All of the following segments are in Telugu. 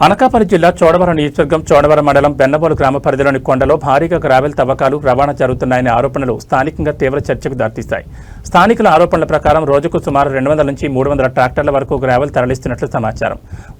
అనకాపల్లి జిల్లా చోడవరం నియోజకవర్గం చోడవరం మండలం బెన్నబోలు గ్రామ పరిధిలోని కొండలో భారీగా గ్రావెల్ తవ్వకాలు రవాణా జరుగుతున్నాయనే ఆరోపణలు స్థానికంగా తీవ్ర చర్చకు దారితీస్తాయి. స్థానికుల ఆరోపణల ప్రకారం రోజుకు సుమారు 200 నుంచి 300 ట్రాక్టర్ల వరకు గ్రావెల్ తరలిస్తున్నట్లు సమాచారం.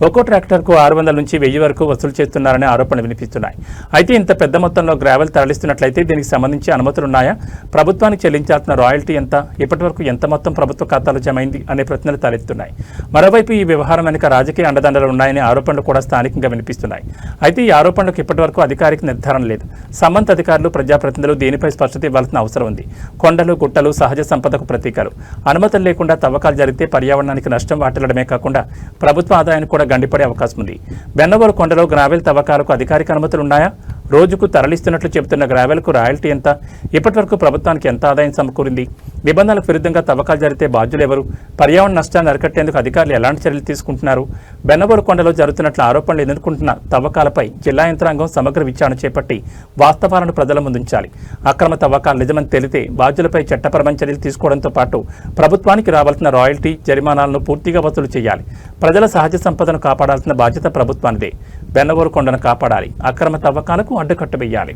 ఒక్కో ట్రాక్టర్కు 600 నుంచి 1000 వరకు వసూలు చేస్తున్నారనే ఆరోపణలు వినిపిస్తున్నాయి. అయితే ఇంత పెద్ద మొత్తంలో గ్రావెల్ తరలిస్తున్నట్లయితే దీనికి సంబంధించి అనుమతులున్నాయా? ప్రభుత్వానికి చెల్లించాల్సిన రాయల్టీ ఎంత? ఇప్పటివరకు ఎంత మొత్తం ప్రభుత్వ ఖాతాలో జమైంది అనే ప్రశ్నలు తలెత్తున్నాయి. మరోవైపు ఈ వ్యవహారం వెనుక రాజకీయ అండదండలు ఉన్నాయనే ఆరోపణలు కూడా స్థానికంగా వినిపిస్తున్నాయి. అయితే ఈ ఆరోపణలకు ఇప్పటివరకు అధికారిక నిర్ధారణ లేదు. సంబంధిత అధికారులు, ప్రజాప్రతినిధులు దీనిపై స్పష్టత ఇవ్వాల్సిన అవసరం ఉంది. కొండలు, గుట్టలు సహజ సంపదకు ప్రతీకలు. అనుమతులు లేకుండా తవ్వకాలు జరిగితే పర్యావరణానికి నష్టం వాటిల్లడమే కాకుండా ప్రభుత్వ ఆదాయానికి కూడా గండిపడే అవకాశం ఉంది. బెన్నబోలు కొండలో గ్రావెల్ తవ్వకాలకు అధికారిక అనుమతులు ఉన్నాయా? రోజుకు తరలిస్తున్నట్లు చెబుతున్న గ్రావెల్కు రాయల్టీ ఎంత? ఇప్పటివరకు ప్రభుత్వానికి ఎంత ఆదాయం సమకూరింది? నిబంధనలకు విరుద్ధంగా తవ్వకాలు జరిగితే బాధ్యులు ఎవరు? పర్యావరణ నష్టాన్ని అరికట్టేందుకు అధికారులు ఎలాంటి చర్యలు తీసుకుంటున్నారు? బెన్నబోలు కొండలో జరుగుతున్నట్లు ఆరోపణలు ఎదుర్కొంటున్న తవ్వకాలపై జిల్లా యంత్రాంగం సమగ్ర విచారణ చేపట్టి వాస్తవాలను ప్రజల ముందుంచాలి. అక్రమ తవ్వకాలు నిజమని తేలితే బాధ్యులపై చట్టపరమైన చర్యలు తీసుకోవడంతో పాటు ప్రభుత్వానికి రావాల్సిన రాయల్టీ, జరిమానాలను పూర్తిగా వసూలు చేయాలి. ప్రజల సహజ సంపదను కాపాడాల్సిన బాధ్యత ప్రభుత్వానిదే. బెన్నబోలు కొండను కాపాడాలి. అక్రమ తవ్వకాలకు అడ్డుకట్ట వేయాలి.